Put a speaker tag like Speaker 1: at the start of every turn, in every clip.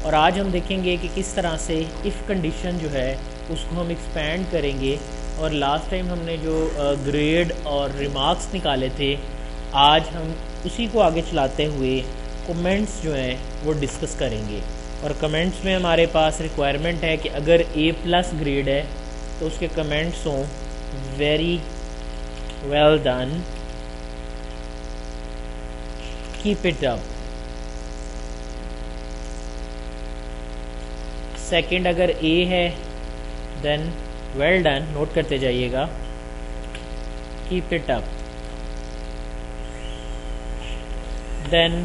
Speaker 1: और आज हम देखेंगे कि किस तरह से इफ़ कंडीशन जो है उसको हम एक्सपेंड करेंगे। और लास्ट टाइम हमने जो ग्रेड और रिमार्क्स निकाले थे, आज हम उसी को आगे चलाते हुए कमेंट्स जो हैं वो डिस्कस करेंगे। और कमेंट्स में हमारे पास रिक्वायरमेंट है कि अगर A+ ग्रेड है तो उसके कमेंट्स हों very well done, keep it up. Second अगर A है देन वेल डन, नोट करते जाइएगा, keep it up. Then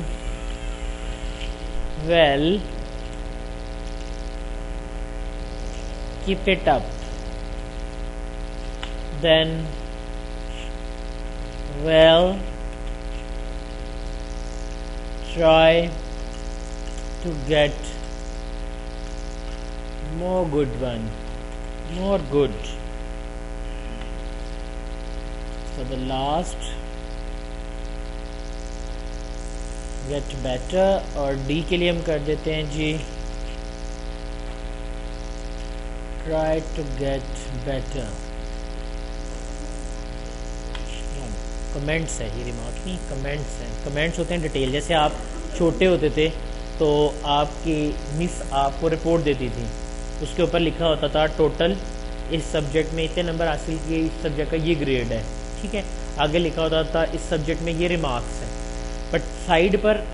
Speaker 1: well, keep it up. Then well, try to get more good one, more good. For the last, get better, और D के लिए हम कर देते हैं जी try to get better। Comments है, ये रिमार्क नहीं, कमेंट्स हैं। कमेंट्स होते हैं डिटेल। जैसे आप छोटे होते थे तो आपकी मिस आपको रिपोर्ट देती थी, उसके ऊपर लिखा होता था टोटल इस सब्जेक्ट में इतने नंबर हासिल किए, इस सब्जेक्ट का ये ग्रेड है, ठीक है। आगे लिखा होता था इस सब्जेक्ट में ये रिमार्क्स हैं, बट साइड पर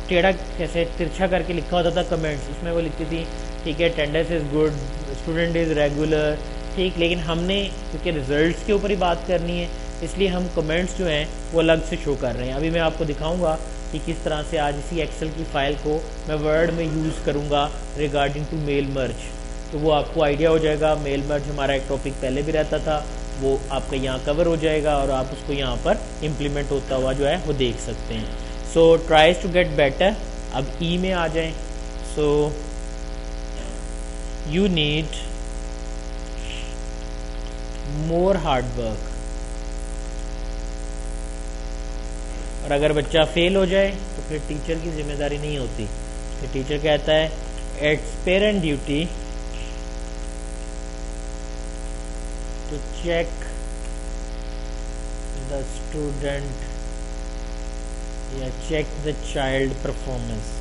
Speaker 1: टेढ़ा कैसे तिरछा करके लिखा होता था कमेंट्स, उसमें वो लिखती थी ठीक है attendance is good, student is regular, ठीक। लेकिन हमने क्योंकि रिजल्ट्स के ऊपर ही बात करनी है, इसलिए हम कमेंट्स जो हैं वो अलग से शो कर रहे हैं। अभी मैं आपको दिखाऊंगा कि किस तरह से आज इसी एक्सेल की फ़ाइल को मैं वर्ड में यूज़ करूंगा रिगार्डिंग टू मेल मर्ज, तो वो आपको आइडिया हो जाएगा। मेल मर्ज हमारा एक टॉपिक पहले भी रहता था, वो आपका यहाँ कवर हो जाएगा और आप उसको यहाँ पर इम्प्लीमेंट होता हुआ जो है वो देख सकते हैं। सो ट्राइज टू गेट बेटर। अब ई में आ जाएं। सो you need more hard work। और अगर बच्चा फेल हो जाए तो फिर टीचर की जिम्मेदारी नहीं होती, फिर टीचर कहता है it's parent duty to check the student या check the child performance.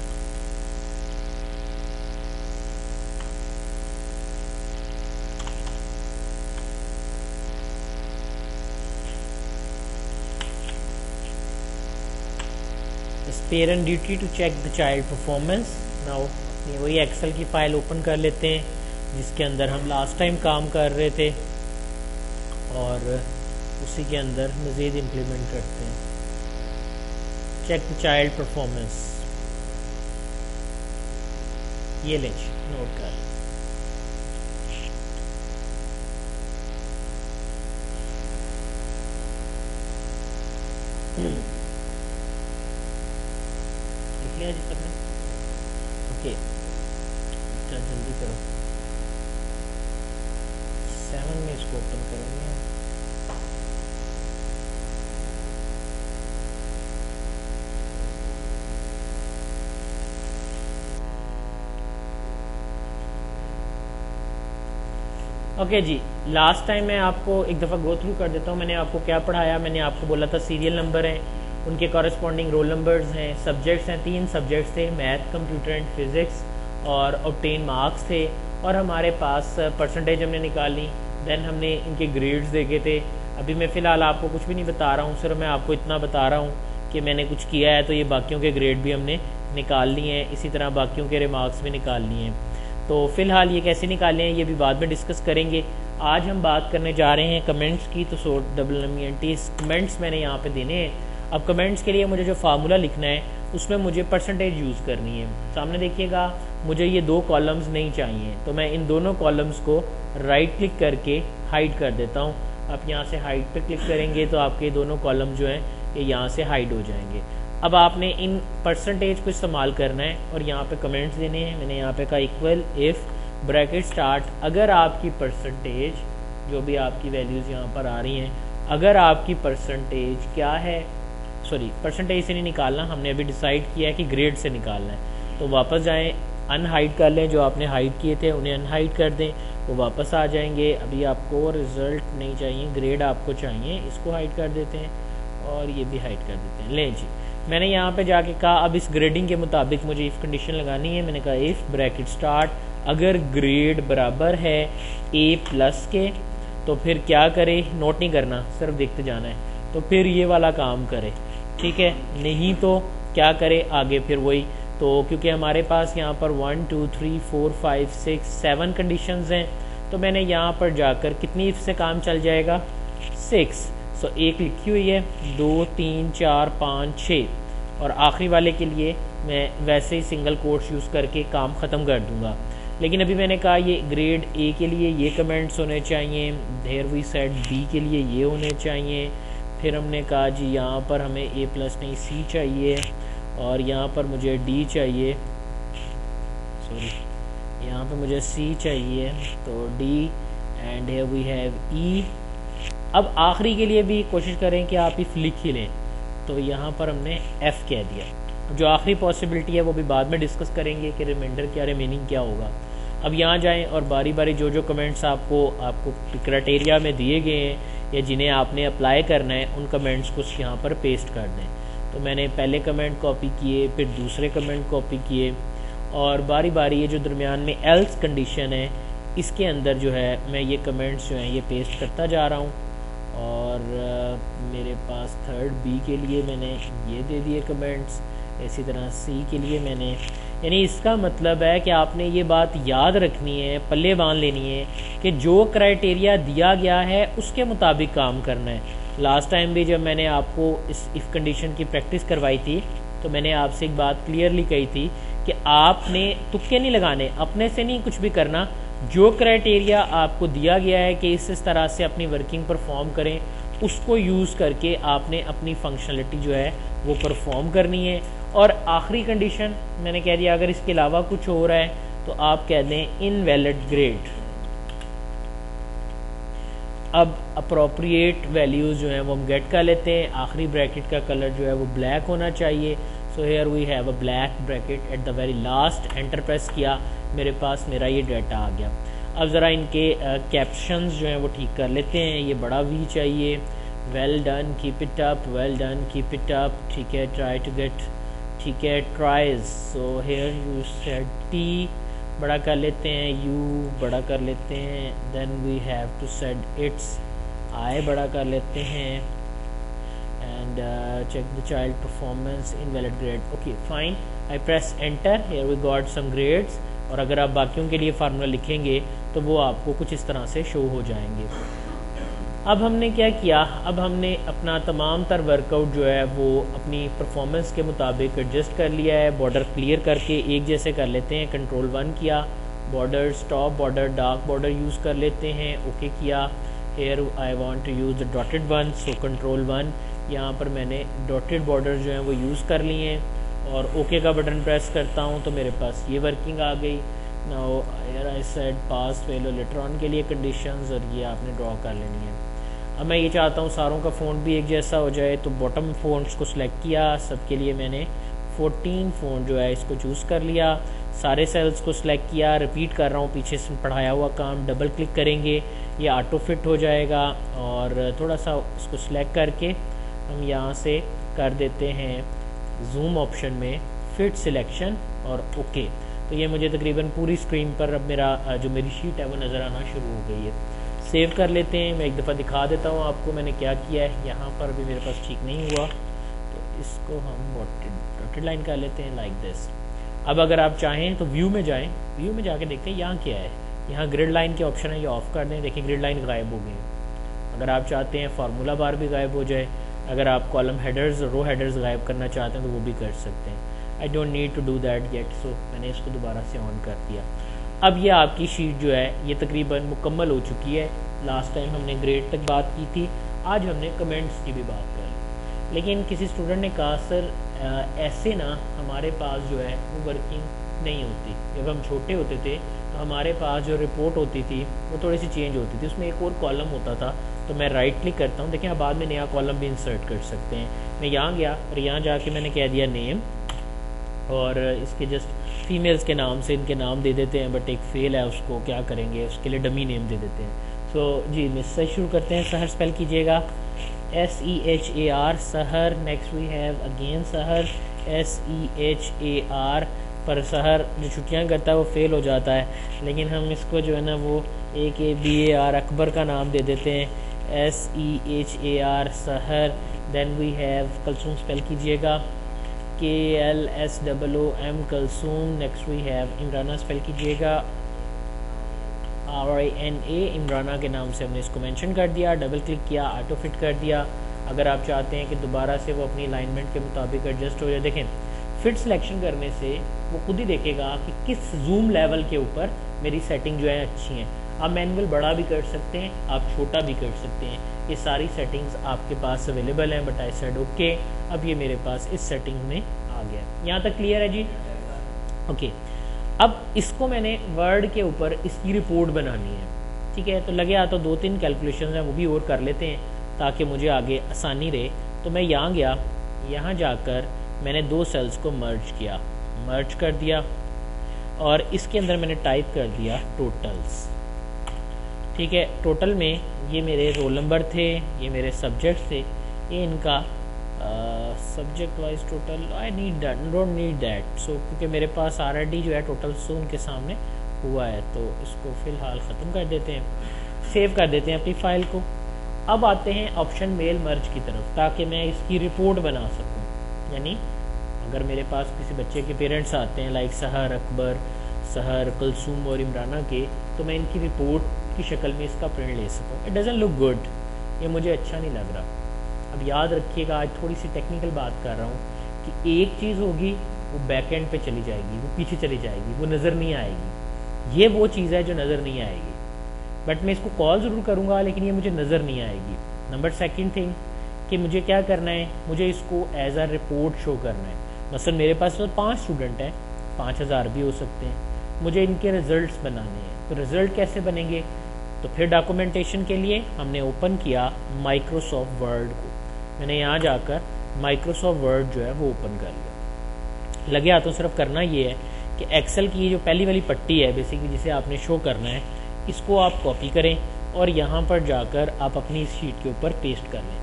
Speaker 1: Parent duty to check the child performance. Now वही एक्सेल की फाइल ओपन कर लेते हैं जिसके अंदर हम लास्ट टाइम काम कर रहे थे और उसी के अंदर मज़ीद इम्प्लीमेंट करते हैं। चेक द चाइल्ड परफॉर्मेंस, ये ले नोट कर। जी सबने ओके, जल्दी करो। 7 में इसको ओपन करेंगे। ओके जी, लास्ट टाइम मैं आपको एक दफ़ा गो थ्रू कर देता हूँ। मैंने आपको क्या पढ़ाया? मैंने आपको बोला था सीरियल नंबर हैं, उनके कॉरेस्पॉन्डिंग रोल नंबर्स हैं, सब्जेक्ट्स हैं, 3 सब्जेक्ट्स थे, मैथ, कंप्यूटर एंड फिज़िक्स, और ऑब्टेन मार्क्स थे, और हमारे पास परसेंटेज हमने निकाली। देन हमने इनके ग्रेड्स देखे थे। अभी मैं फ़िलहाल आपको कुछ भी नहीं बता रहा हूँ, सिर्फ मैं आपको इतना बता रहा हूँ कि मैंने कुछ किया है, तो ये बाकियों के ग्रेड भी हमने निकाल लिए हैं, इसी तरह बाकियों के रिमार्क्स भी निकाल लिए हैं। तो फ़िलहाल ये कैसे निकाले हैं ये भी बाद में डिस्कस करेंगे। आज हम बात करने जा रहे हैं कमेंट्स की। तो SOT कमेंट्स मैंने यहाँ पे देने हैं। अब कमेंट्स के लिए मुझे जो फार्मूला लिखना है उसमें मुझे परसेंटेज यूज़ करनी है। सामने देखिएगा, मुझे ये 2 कॉलम्स नहीं चाहिए, तो मैं इन दोनों कॉलम्स को राइट क्लिक करके हाइड कर देता हूँ। आप यहाँ से हाइड पे क्लिक करेंगे तो आपके दोनों कॉलम जो हैं ये यहाँ से हाइड हो जाएंगे। अब आपने इन परसेंटेज को इस्तेमाल करना है और यहाँ पे कमेंट्स देने हैं। मैंने यहाँ पे कहा इक्वल इफ़ ब्रैकेट स्टार्ट, अगर आपकी परसेंटेज, जो भी आपकी वैल्यूज़ यहाँ पर आ रही हैं, अगर आपकी परसेंटेज क्या है, सॉरी परसेंटेज से नहीं निकालना, हमने अभी डिसाइड किया है कि ग्रेड से निकालना है। तो वापस जाएं अनहाइड कर लें, जो आपने हाइड किए थे उन्हें अनहाइड कर दें, वो वापस आ जाएंगे। अभी आपको रिज़ल्ट नहीं चाहिए, ग्रेड आपको चाहिए, इसको हाइड कर देते हैं और ये भी हाइड कर देते हैं। लें जी, मैंने यहाँ पे जाके कहा अब इस ग्रेडिंग के मुताबिक मुझे इफ़ कंडीशन लगानी है। मैंने कहा इफ़ ब्रैकेट स्टार्ट, अगर ग्रेड बराबर है A+ के तो फिर क्या करे, नोट नहीं करना, सिर्फ देखते जाना है, तो फिर ये वाला काम करे, ठीक है। नहीं तो क्या करे आगे, फिर वही। तो क्योंकि हमारे पास यहाँ पर 1 2 3 4 5 6 7 कंडीशंस हैं, तो मैंने यहाँ पर जाकर कितनी इफ से काम चल जाएगा, 6। सो एक लिखी हुई है, 2 3 4 5 6, और आखिरी वाले के लिए मैं वैसे ही सिंगल कोट्स यूज़ करके काम ख़त्म कर दूंगा। लेकिन अभी मैंने कहा ये ग्रेड A के लिए ये कमेंट्स होने चाहिए, देयर वी सेड B के लिए ये होने चाहिए। फिर हमने कहा जी यहाँ पर हमें A+ नहीं C चाहिए, और यहाँ पर मुझे D चाहिए, सॉरी यहाँ पर मुझे C चाहिए, तो D, and here we have E। अब आखिरी के लिए भी कोशिश करें कि आप इफ लिख ही लें, तो यहाँ पर हमने F कह दिया। जो आखिरी पॉसिबिलिटी है वो भी बाद में डिस्कस करेंगे कि रिमाइंडर क्या, रिमेनिंग क्या होगा। अब यहाँ जाएं और बारी बारी जो जो कमेंट्स आपको क्राइटेरिया में दिए गए हैं या जिन्हें आपने अप्लाई करना है उन कमेंट्स को यहाँ पर पेस्ट कर दें। तो मैंने पहले कमेंट कॉपी किए, फिर दूसरे कमेंट कॉपी किए, और बारी बारी ये जो दरमियान में एल्स कंडीशन है इसके अंदर जो है मैं ये कमेंट्स जो हैं ये पेस्ट करता जा रहा हूँ। और मेरे पास थर्ड B के लिए मैंने ये दे दिए कमेंट्स, इसी तरह C के लिए मैंने, यानी इसका मतलब है कि आपने ये बात याद रखनी है, पल्ले बांध लेनी है कि जो क्राइटेरिया दिया गया है उसके मुताबिक काम करना है। लास्ट टाइम भी जब मैंने आपको इस इफ़ कंडीशन की प्रैक्टिस करवाई थी तो मैंने आपसे एक बात क्लियरली कही थी कि आपने तुक्के नहीं लगाने, अपने से नहीं कुछ भी करना, जो क्राइटेरिया आपको दिया गया है कि इस तरह से अपनी वर्किंग परफॉर्म करें उसको यूज़ करके आपने अपनी फंक्शनलिटी जो है वो परफॉर्म करनी है। और आखिरी कंडीशन मैंने कह दिया अगर इसके अलावा कुछ हो रहा है तो आप कह दें इनवैलिड ग्रेड। अब अप्रोप्रिएट वैल्यूज़ जो हैं वो हम गेट कर लेते हैं। आखिरी ब्रैकेट का कलर जो है वो ब्लैक होना चाहिए। So here we have a black bracket at the very last, enter press किया, मेरे पास मेरा ये डाटा आ गया। अब ज़रा इनके कैप्शंस जो हैं वो ठीक कर लेते हैं। ये बड़ा V चाहिए, well done, keep it up, well done, keep it up, ठीक है, ट्राई टू गेट, ठीक है, tries. So here you said T बड़ा कर लेते हैं, U बड़ा कर लेते हैं, then we have to said it's, I बड़ा कर लेते हैं, and check the child performance, invalid grade, okay fine, I press enter, here we got some grades। और अगर आप बाकियों के लिए फार्मूला लिखेंगे तो वो आपको कुछ इस तरह से शो हो जाएंगे। अब हमने क्या किया, अब हमने अपना तमाम तर वर्कआउट जो है वो अपनी परफॉर्मेंस के मुताबिक एडजस्ट कर लिया है। बॉर्डर क्लियर करके एक जैसे कर लेते हैं, कंट्रोल 1 किया, border stop border dark border use कर लेते हैं, ओके किया। Here I want to use the dotted one, so control 1, यहाँ पर मैंने डॉटेड बॉर्डर जो हैं वो यूज़ कर लिए हैं और ओके का बटन प्रेस करता हूँ तो मेरे पास ये वर्किंग आ गई। Now here I said pass fail और लेटर ऑन के लिए कंडीशंस, और ये आपने ड्रॉ कर लेनी है। अब मैं ये चाहता हूँ सारों का फ़ॉन्ट भी एक जैसा हो जाए, तो बॉटम फ़ॉन्ट्स को सिलेक्ट किया, सबके लिए मैंने 14 फ़ॉन्ट जो है इसको चूज़ कर लिया। सारे सेल्स को सिलेक्ट किया, रिपीट कर रहा हूँ पीछे से पढ़ाया हुआ काम, डबल क्लिक करेंगे ये ऑटो फिट हो जाएगा। और थोड़ा सा इसको सिलेक्ट करके हम यहाँ से कर देते हैं जूम ऑप्शन में फिट सिलेक्शन और ओके। तो ये मुझे तकरीबन पूरी स्क्रीन पर अब मेरा जो मेरी शीट है वो नज़र आना शुरू हो गई है। सेव कर लेते हैं, मैं एक दफ़ा दिखा देता हूँ आपको मैंने क्या किया है। यहाँ पर भी मेरे पास ठीक नहीं हुआ तो इसको हम डॉटेड लाइन कर लेते हैं लाइक दिस। अब अगर आप चाहें तो व्यू में जाएं, व्यू में जाके देखते हैं यहाँ क्या है। यहाँ ग्रिड लाइन के ऑप्शन है, ये ऑफ कर दें, देखिए ग्रिड लाइन गायब हो गई। अगर आप चाहते हैं फार्मूला बार भी गायब हो जाए, अगर आप कॉलम हेडर्स रो हेडर्स गायब करना चाहते हैं तो वो भी कर सकते हैं। I don't need to do that yet, so मैंने इसको दोबारा से ऑन कर दिया। अब ये आपकी शीट जो है ये तकरीबन मुकम्मल हो चुकी है। लास्ट टाइम हमने ग्रेड तक बात की थी, आज हमने कमेंट्स की भी बात कर ली। लेकिन किसी स्टूडेंट ने कहा सर ऐसे ना हमारे पास जो है वो वर्किंग नहीं होती। जब हम छोटे होते थे तो हमारे पास जो रिपोर्ट होती थी वो थोड़ी सी चेंज होती थी, उसमें एक और कॉलम होता था। तो मैं राइट क्लिक करता हूँ, देखिए आप बाद में नया कॉलम भी इंसर्ट कर सकते हैं। मैं यहाँ गया और यहाँ जाके मैंने कह दिया नेम, और इसके जस्ट फीमेल्स के नाम से इनके नाम दे देते हैं, बट एक फेल है, उसको क्या करेंगे, उसके लिए डमी नेम दे देते हैं। सो जी मिस से शुरू करते हैं। सहर स्पेल कीजिएगा, SEHAR सहर। नेक्स्ट वी हैव अगेन सहर, SEHAR। पर सहर जो छुट्टियाँ करता है वो फेल हो जाता है, लेकिन हम इसको जो है ना वो AKBAR अकबर का नाम दे देते हैं, SEHAR Sehar. Then we have Kulsoom spell कीजिएगा, KLSOOM Kulsoom. Next we have Imrana spell कीजिएगा, RINA इमराना के नाम से हमने इसको मेंशन कर दिया, डबल क्लिक किया, ऑटो फिट कर दिया। अगर आप चाहते हैं कि दोबारा से वो अपनी अलाइनमेंट के मुताबिक एडजस्ट हो जाए, देखें फिट सिलेक्शन करने से वो खुद ही देखेगा कि किस जूम लेवल के ऊपर मेरी सेटिंग जो है अच्छी है। आप मैनुअल बड़ा भी कर सकते हैं, आप छोटा भी कर सकते हैं, ये सारी सेटिंग्स आपके पास अवेलेबल हैं। बट आई सेड ओके, अब ये मेरे पास इस सेटिंग में आ गया। यहाँ तक क्लियर है जी? ओके, अब इसको मैंने वर्ड के ऊपर इसकी रिपोर्ट बनानी है, ठीक है। तो लगे तो 2-3 कैलकुलेशन हैं वो भी और कर लेते हैं ताकि मुझे आगे आसानी रहे। तो मैं यहाँ गया, यहाँ जाकर मैंने 2 सेल्स को मर्ज कर दिया और इसके अंदर मैंने टाइप कर दिया टोटल्स, ठीक है। टोटल में ये मेरे रोल नंबर थे, ये मेरे सब्जेक्ट थे, ये इनका subject wise total I don't need that. So क्योंकि मेरे पास ऑलरेडी जो है टोटल सो उनके सामने हुआ है, तो इसको फ़िलहाल ख़त्म कर देते हैं, सेव कर देते हैं अपनी फ़ाइल को। अब आते हैं ऑप्शन मेल मर्ज की तरफ, ताकि मैं इसकी रिपोर्ट बना सकूं। यानी अगर मेरे पास किसी बच्चे के पेरेंट्स आते हैं लाइक सहर अकबर, सहर कलसूम और इमराना के, तो मैं इनकी रिपोर्ट की शक्ल में इसका प्रिंट ले सकूं। इट डजंट लुक गुड, ये मुझे अच्छा नहीं लग रहा। अब याद रखिएगा, आज थोड़ी सी टेक्निकल बात कर रहा हूँ कि एक चीज़ होगी वो बैक एंड पे चली जाएगी, वो पीछे चली जाएगी, वो नज़र नहीं आएगी। ये वो चीज़ है जो नज़र नहीं आएगी, बट मैं इसको कॉल ज़रूर करूँगा, लेकिन ये मुझे नज़र नहीं आएगी। नंबर सेकंड थिंग कि मुझे क्या करना है, मुझे इसको एज अ रिपोर्ट शो करना है। मसलन मेरे पास तो 5 स्टूडेंट हैं, 5000 भी हो सकते हैं, मुझे इनके रिजल्ट्स बनाने हैं। तो रिज़ल्ट कैसे बनेंगे? तो फिर डॉक्यूमेंटेशन के लिए हमने ओपन किया माइक्रोसॉफ्ट वर्ड को। मैंने यहाँ जाकर माइक्रोसॉफ्ट वर्ड जो है वो ओपन कर लिया। लगे हाथों सिर्फ करना ये है कि एक्सेल की जो पहली वाली पट्टी है बेसिकली जिसे आपने शो करना है, इसको आप कॉपी करें और यहाँ पर जाकर आप अपनी इस शीट के ऊपर पेस्ट कर लें।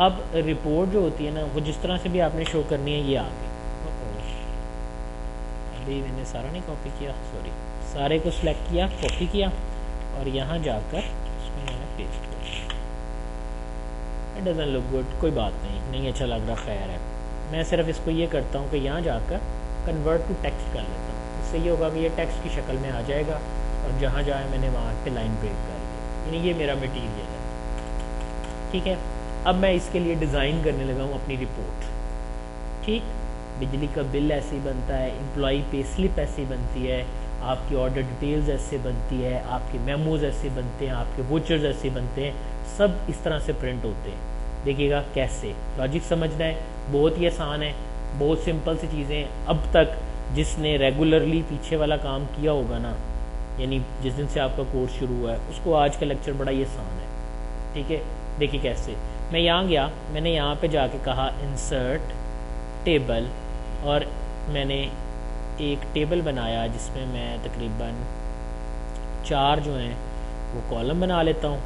Speaker 1: अब रिपोर्ट जो होती है ना, वो जिस तरह से भी आपने शो करनी है, ये आ गई। अभी मैंने सारा नहीं कॉपी किया, सॉरी, सारे को सिलेक्ट किया, कॉपी किया और यहाँ जाकर इसको मैंने पेस्ट कर दिया। इट डजंट लुक गुड, कोई बात नहीं अच्छा लग रहा, खैर है। मैं सिर्फ इसको ये करता हूँ कि यहाँ जाकर कन्वर्ट टू टेक्स्ट कर लेता हूँ। इससे ये होगा कि ये टेक्स्ट की शक्ल में आ जाएगा और जहाँ जाए मैंने वहाँ पे लाइन ब्रेक कर ली, यानी ये मेरा मटीरियल है, ठीक है। अब मैं इसके लिए डिज़ाइन करने लगा हूँ अपनी रिपोर्ट, ठीक। बिजली का बिल ऐसे ही बनता है, एम्प्लॉई पे स्लिप ऐसे ही बनती है, आपकी ऑर्डर डिटेल्स ऐसे बनती है, आपके मेमोज ऐसे बनते हैं, आपके वोचर्स ऐसे बनते हैं, सब इस तरह से प्रिंट होते हैं। देखिएगा कैसे, लॉजिक समझना है, बहुत ही आसान है, बहुत सिंपल सी चीज़ें। अब तक जिसने रेगुलरली पीछे वाला काम किया होगा ना, यानी जिस दिन से आपका कोर्स शुरू हुआ है, उसको आज का लेक्चर बड़ा ही आसान है, ठीक है। देखिए कैसे, मैं यहाँ गया, मैंने यहाँ पे जाके कहा इंसर्ट टेबल और मैंने एक टेबल बनाया जिसमें मैं तकरीबन 4 जो हैं वो कॉलम बना लेता हूँ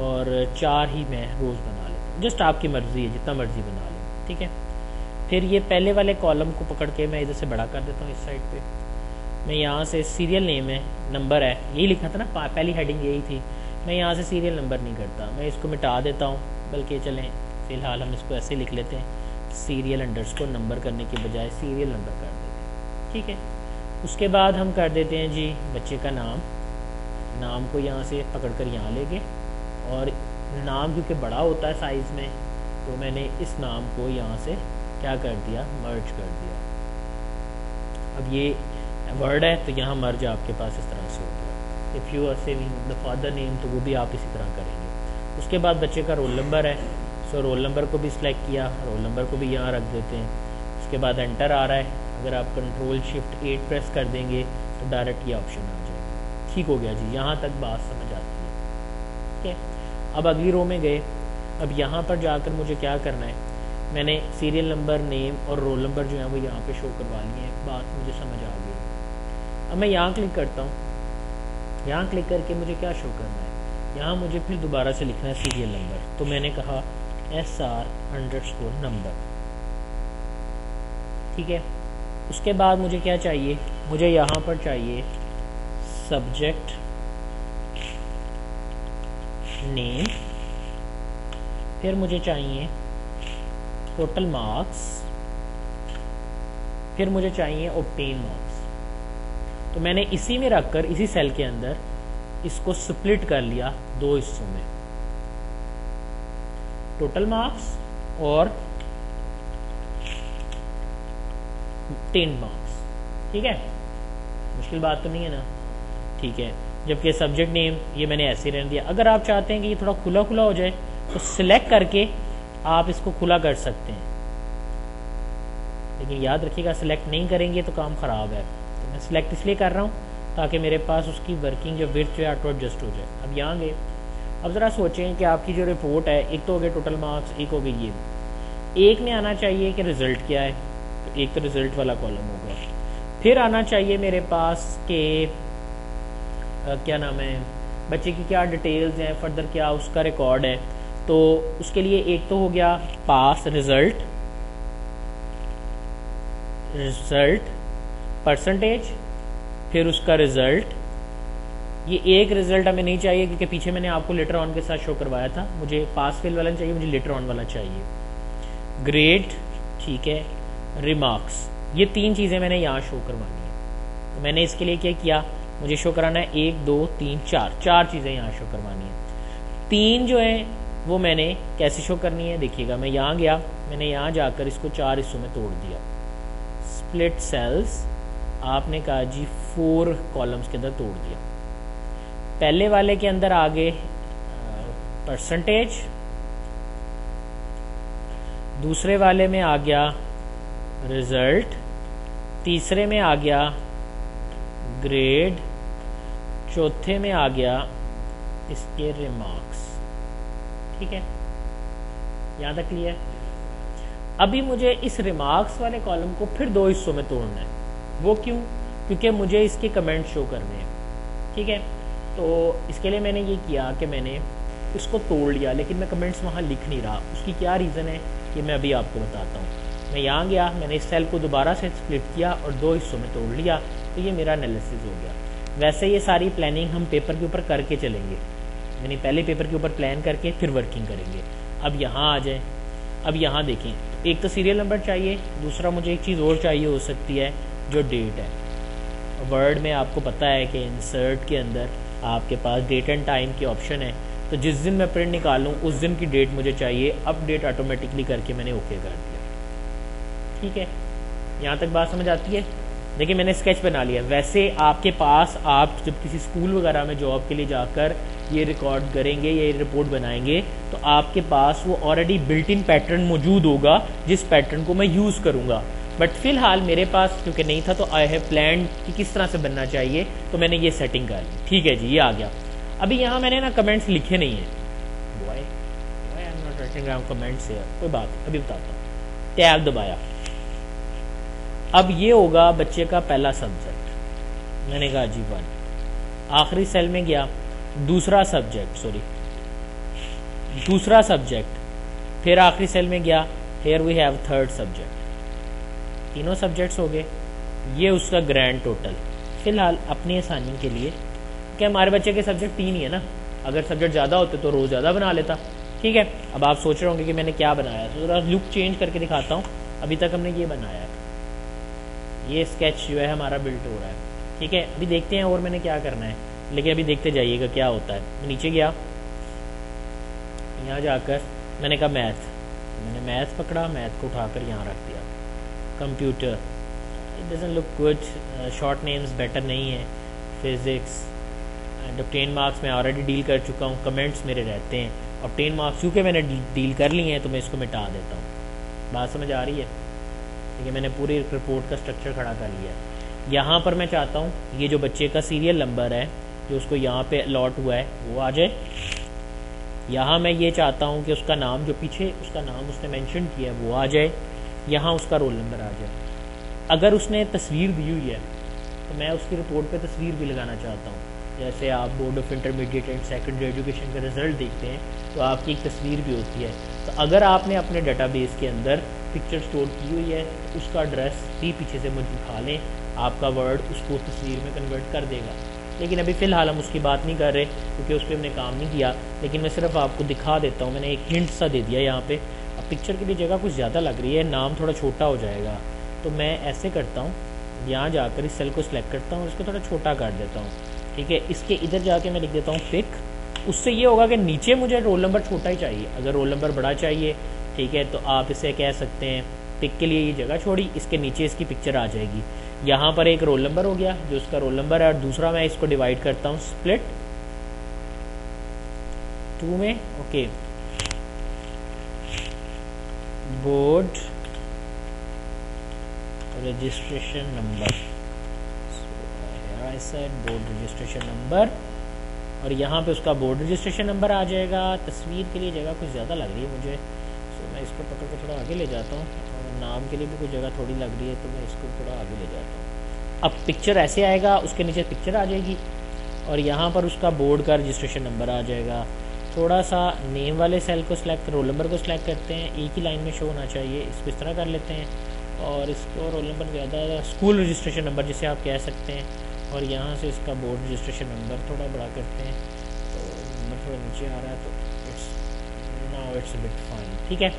Speaker 1: और 4 ही मैं रोज़ बना लेता हूँ। जस्ट आपकी मर्ज़ी है, जितना मर्ज़ी बना लें, ठीक है। फिर ये पहले वाले कॉलम को पकड़ के मैं इधर से बड़ा कर देता हूँ इस साइड पे। मैं यहाँ से सीरियल नेम है, नंबर है, यही लिखा था ना, पहली हेडिंग यही थी। मैं यहाँ से सीरियल नंबर नहीं करता, मैं इसको मिटा देता हूँ, बल्कि चलें फ़िलहाल हम इसको ऐसे लिख लेते हैं, सीरियल अंडरस्कोर नंबर करने के बजाय सीरियल नंबर कर देते हैं, ठीक है। उसके बाद हम कर देते हैं जी बच्चे का नाम को यहाँ से पकड़ कर यहाँ ले गए और नाम क्योंकि बड़ा होता है साइज़ में, तो मैंने इस नाम को यहाँ से क्या कर दिया, मर्ज कर दिया। अब ये वर्ड है तो यहाँ मर्ज आपके पास इस तरह से हो गया। If you are saving the father name, तो वो भी आप इसी तरह करेंगे। उसके बाद बच्चे का रोल नंबर है, सो रोल नंबर को भी सिलेक्ट किया, रोल नंबर को भी यहाँ रख देते हैं। उसके बाद एंटर आ रहा है, अगर आप कंट्रोल शिफ्ट 8 प्रेस कर देंगे तो डायरेक्ट ये ऑप्शन आ जाएगा। ठीक हो गया जी, यहाँ तक बात समझ आती है, ठीक है। अब अगली रो में गए, अब यहाँ पर जाकर मुझे क्या करना है, मैंने सीरियल नंबर, नेम और रोल नंबर जो है वो यहाँ पे शो करवा लिए हैं। बात मुझे समझ आ गई। अब मैं यहाँ क्लिक करता हूँ। यहाँ क्लिक करके मुझे क्या शो करना है, यहाँ मुझे फिर दोबारा से लिखना है सीरियल नंबर। तो मैंने कहा SR_ नंबर, ठीक है। उसके बाद मुझे क्या चाहिए, मुझे यहाँ पर चाहिए सब्जेक्ट नेम, फिर मुझे चाहिए टोटल मार्क्स, फिर मुझे चाहिए ऑब्टेन मार्क्स। तो मैंने इसी में रखकर इसी सेल के अंदर इसको स्प्लिट कर लिया दो हिस्सों में, टोटल मार्क्स और 10 मार्क्स, ठीक है। मुश्किल बात तो नहीं है ना, ठीक है। जबकि सब्जेक्ट नेम ये मैंने ऐसे रहने दिया। अगर आप चाहते हैं कि ये थोड़ा खुला खुला हो जाए तो सिलेक्ट करके आप इसको खुला कर सकते हैं, लेकिन याद रखिएगा सिलेक्ट नहीं करेंगे तो काम ख़राब है। तो मैं सिलेक्ट इसलिए कर रहा हूँ ताकि मेरे पास उसकी वर्किंग जो विड्थ जो है ऑटो एडजस्ट हो जाए। अब यहाँ गए, अब ज़रा सोचें कि आपकी जो रिपोर्ट है, एक तो हो गए टोटल मार्क्स, एक हो गई ये, एक में आना चाहिए कि रिज़ल्ट क्या है, तो एक तो रिज़ल्ट वाला कॉलम होगा। फिर आना चाहिए मेरे पास के क्या नाम है, बच्चे की क्या डिटेल्स हैं, फर्दर क्या उसका रिकॉर्ड है। तो उसके लिए एक तो हो गया पास रिजल्ट, परसेंटेज, फिर उसका रिजल्ट। ये एक रिजल्ट हमें नहीं चाहिए क्योंकि पीछे मैंने आपको लेटर ऑन के साथ शो करवाया था। मुझे पास फेल वाला चाहिए, मुझे लेटर ऑन वाला चाहिए। ग्रेड, ठीक है, रिमार्क्स, ये 3 चीज़ें मैंने यहाँ शो करवानी है। तो मैंने इसके लिए क्या किया, मुझे शो कराना है 1 2 3 4 चीज़ें यहाँ शो करवानी है। 3 जो है वो मैंने कैसे शो करनी है, देखिएगा। मैं यहाँ गया, मैंने यहाँ जाकर इसको 4 हिस्सों में तोड़ दिया, स्प्लिट सेल्स, आपने कहा जी 4 कॉलम्स के अंदर तोड़ दिया। पहले वाले के अंदर आगे परसेंटेज, दूसरे वाले में आ गया रिजल्ट, तीसरे में आ गया ग्रेड, चौथे में आ गया इसके रिमार्क्स, ठीक है। यहाँ तक क्लियर। अभी मुझे इस रिमार्क्स वाले कॉलम को फिर 2 हिस्सों में तोड़ना है। वो क्यों? क्योंकि मुझे इसके कमेंट शो करने हैं, ठीक है। तो इसके लिए मैंने ये किया कि मैंने इसको तोड़ लिया, लेकिन मैं कमेंट्स वहाँ लिख नहीं रहा। उसकी क्या रीज़न है ये मैं अभी आपको बताता हूँ। मैं यहाँ गया, मैंने इस सेल को दोबारा से स्प्लिट किया और 2 हिस्सों में तोड़ लिया, तो ये मेरा एनालिसिस हो गया। वैसे ये सारी प्लानिंग हम पेपर के ऊपर करके चलेंगे, यानी पहले पेपर के ऊपर प्लान करके फिर वर्किंग करेंगे। अब यहाँ आ जाए, अब यहाँ देखें, एक तो सीरियल नंबर चाहिए, दूसरा मुझे एक चीज़ और चाहिए हो सकती है जो डेट है। वर्ड में आपको पता है कि इंसर्ट के अंदर आपके पास डेट एंड टाइम की ऑप्शन है, तो जिस दिन मैं प्रिंट निकालूँ उस दिन की डेट मुझे चाहिए। अपडेट ऑटोमेटिकली करके मैंने ओके कर दिया, ठीक है। यहाँ तक बात समझ आती है। देखिए मैंने स्केच बना लिया। वैसे आपके पास, आप जब किसी स्कूल वगैरह में जॉब के लिए जाकर ये रिकॉर्ड करेंगे, ये रिपोर्ट बनाएंगे, तो आपके पास वो ऑलरेडी बिल्ट इन पैटर्न मौजूद होगा जिस पैटर्न को मैं यूज़ करूँगा। बट फिलहाल मेरे पास क्योंकि नहीं था, तो आई हैव प्लान कि किस तरह से बनना चाहिए, तो मैंने ये सेटिंग कर ली, ठीक है जी। ये आ गया। अभी यहाँ मैंने ना कमेंट्स लिखे नहीं है, why I am not writing down comments here, कोई बात अभी बताता हूँ। टैब दबाया, अब ये होगा बच्चे का पहला सब्जेक्ट, मैंने कहा जी 1। आखिरी सेल में गया, दूसरा सब्जेक्ट, फिर आखिरी सेल में गया, here we have 3rd subject. तीनों सब्जेक्ट्स हो गए। ये उसका ग्रैंड टोटल। फिलहाल अपनी आसानी के लिए, कि हमारे बच्चे के सब्जेक्ट 3 ही है ना, अगर सब्जेक्ट ज़्यादा होते तो रोज़ ज़्यादा बना लेता, ठीक है। अब आप सोच रहे होंगे कि मैंने क्या बनाया, तो ज़रा लुक चेंज करके दिखाता हूँ। अभी तक हमने ये बनाया है, ये स्केच जो है हमारा बिल्ट हो रहा है, ठीक है। अभी देखते हैं और मैंने क्या करना है, लेकिन अभी देखते जाइएगा क्या होता है। मैं नीचे गया, यहाँ जाकर मैंने कहा मैथ, मैंने मैथ पकड़ा, मैथ को उठाकर यहाँ रख दिया। Computer, it doesn't look good, short names better नहीं है। फिजिक्स एंड ऑब्टेन मार्क्स मैं ऑलरेडी डील कर चुका हूँ, कमेंट्स मेरे रहते हैं। ऑब्टेन मार्क्स क्योंकि मैंने डील कर लिए हैं तो मैं इसको मिटा देता हूँ। बात समझ आ रही है? ठीक है, मैंने पूरी रिपोर्ट का स्ट्रक्चर खड़ा कर लिया है। यहाँ पर मैं चाहता हूँ ये जो बच्चे का सीरियल नंबर है जो उसको यहाँ पे अलॉट हुआ है वो आ जाए। यहाँ मैं ये चाहता हूँ कि उसका नाम जो पीछे उसका नाम उसने मेंशन किया है वो आ जाए, यहाँ उसका रोल नंबर आ जाए। अगर उसने तस्वीर दी हुई है तो मैं उसकी रिपोर्ट पे तस्वीर भी लगाना चाहता हूँ। जैसे आप board of intermediate and secondary education का रिज़ल्ट देखते हैं तो आपकी एक तस्वीर भी होती है। तो अगर आपने अपने डाटाबेस के अंदर पिक्चर स्टोर की हुई है तो उसका एड्रेस भी पीछे से मुझे दिखा लें, आपका वर्ड उसको तस्वीर में कन्वर्ट कर देगा। लेकिन अभी फ़िलहाल हम उसकी बात नहीं कर रहे क्योंकि उस पर हमने काम नहीं किया, लेकिन मैं सिर्फ आपको दिखा देता हूँ। मैंने एक हिंट सा दे दिया यहाँ पे। अब पिक्चर के लिए जगह कुछ ज़्यादा लग रही है, नाम थोड़ा छोटा हो जाएगा, तो मैं ऐसे करता हूँ, यहाँ जाकर इस सेल को सिलेक्ट करता हूँ और इसको थोड़ा छोटा कर देता हूँ। ठीक है, इसके इधर जाके मैं लिख देता हूँ पिक। उससे ये होगा कि नीचे मुझे रोल नंबर छोटा ही चाहिए, अगर रोल नंबर बड़ा चाहिए ठीक है तो आप इसे कह सकते हैं पिक के लिए ये जगह छोड़ी, इसके नीचे इसकी पिक्चर आ जाएगी। यहाँ पर एक रोल नंबर हो गया जो उसका रोल नंबर है, और दूसरा मैं इसको डिवाइड करता हूँ स्प्लिट 2 में। Okay, board registration number, I said board registration number, और यहाँ पे उसका बोर्ड रजिस्ट्रेशन नंबर आ जाएगा। तस्वीर के लिए जगह कुछ ज़्यादा लग रही है मुझे, तो मैं इसको पकड़ के थोड़ा आगे ले जाता हूँ, और नाम के लिए भी कुछ जगह थोड़ी लग रही है तो मैं इसको थोड़ा आगे ले जाता हूँ। अब पिक्चर ऐसे आएगा, उसके नीचे पिक्चर आ जाएगी और यहाँ पर उसका बोर्ड का रजिस्ट्रेशन नंबर आ जाएगा। थोड़ा सा नेम वाले सेल को सिलेक्ट, रोल नंबर को सिलेक्ट करते हैं, एक ही लाइन में शो होना चाहिए, इसको इस तरह कर लेते हैं, और इसको रोल नंबर ज़्यादा स्कूल रजिस्ट्रेशन नंबर जिसे आप कह सकते हैं, और यहाँ से इसका बोर्ड रजिस्ट्रेशन नंबर थोड़ा बड़ा करते हैं, तो नंबर थोड़ा नीचे आ रहा है तो इट्स बिट फाइन। ठीक है,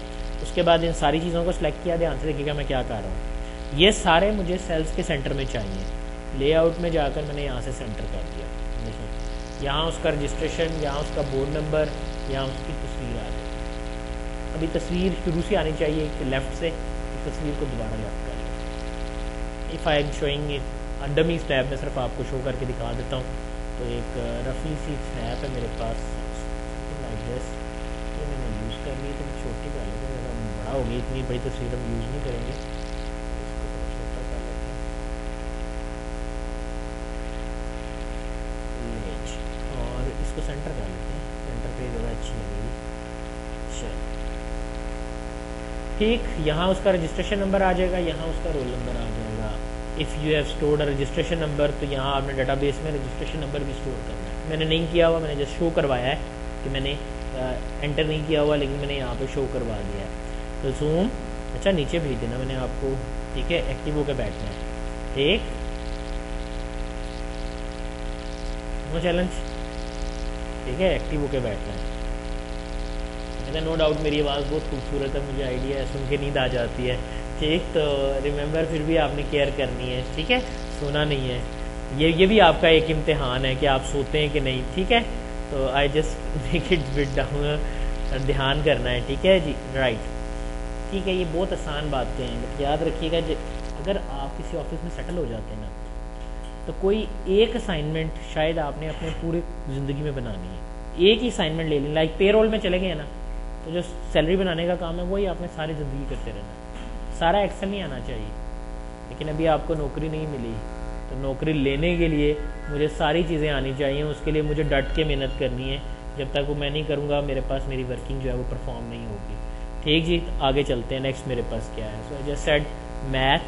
Speaker 1: उसके बाद इन सारी चीज़ों को सिलेक्ट किया। ध्यान से देखिएगा मैं क्या कर रहा हूँ, ये सारे मुझे सेल्स के सेंटर में चाहिए। लेआउट में जाकर मैंने यहाँ से सेंटर कर दिया, देखिए यहाँ उसका रजिस्ट्रेशन, यहाँ उसका बोर्ड नंबर, यहाँ उसकी तस्वीर आ जाए। अभी तस्वीर शुरू से आनी चाहिए लेफ़्ट से, तस्वीर को दोबारा लेफ्ट कर लें। If I am showing it dummy snap, मैं सिर्फ आपको शो करके दिखा देता हूँ। तो एक रफली सी स्नैप है मेरे पास लाइक दिस, ये मैंने यूज़ कर ली, तो मैं छोटी कर लेते हैं, बड़ा हो गई, इतनी बड़ी तस्वीर हम यूज़ नहीं करेंगे, इसको छोटा कर लेते हैं और इसको सेंटर कर लेते हैं। सेंटर पे ज़्यादा अच्छी लगेगी। चलो ठीक, यहाँ उसका रजिस्ट्रेशन नंबर आ जाएगा, यहाँ उसका रोल नंबर आ जाएगा। If you have stored a registration number, तो यहाँ आपने डाटाबेस में रजिस्ट्रेशन नंबर भी स्टोर करना है। मैंने नहीं किया हुआ, मैंने जस्ट शो करवाया है कि मैंने एंटर नहीं किया हुआ, लेकिन मैंने यहाँ पे शो करवा दिया है। तो जूम अच्छा नीचे भेज देना मैंने आपको, ठीक है, एक्टिव होकर बैठना है। ठीक, नो चैलेंज, ठीक है, एक्टिव होकर बैठना है। नो डाउट मेरी आवाज़ बहुत खूबसूरत है, मुझे आइडिया है, सुन के नींद आ जाती है। ठीक, तो रिमेंबर फिर भी आपने केयर करनी है, ठीक है, सोना नहीं है। ये भी आपका एक इम्तिहान है कि आप सोते हैं कि नहीं, ठीक है। तो I just make it bit down, ध्यान करना है, ठीक है जी, राइट, ठीक है। ये बहुत आसान बातें हैं, याद रखिएगा। अगर आप किसी ऑफिस में सेटल हो जाते हैं ना, तो कोई एक असाइनमेंट शायद आपने अपने पूरे ज़िंदगी में बनानी है। एक ही असाइनमेंट ले लें, लाइक पेरोल में चले गए ना, तो जो सैलरी बनाने का काम है वही आपने सारी ज़िंदगी करते रहना। सारा एक्सेल नहीं आना चाहिए, लेकिन अभी आपको नौकरी नहीं मिली, तो नौकरी लेने के लिए मुझे सारी चीज़ें आनी चाहिए। उसके लिए मुझे डट के मेहनत करनी है। जब तक वो मैं नहीं करूँगा, मेरे पास मेरी वर्किंग जो है वो परफॉर्म नहीं होगी। ठीक जी, तो आगे चलते हैं। नेक्स्ट मेरे पास क्या है? So I just said math,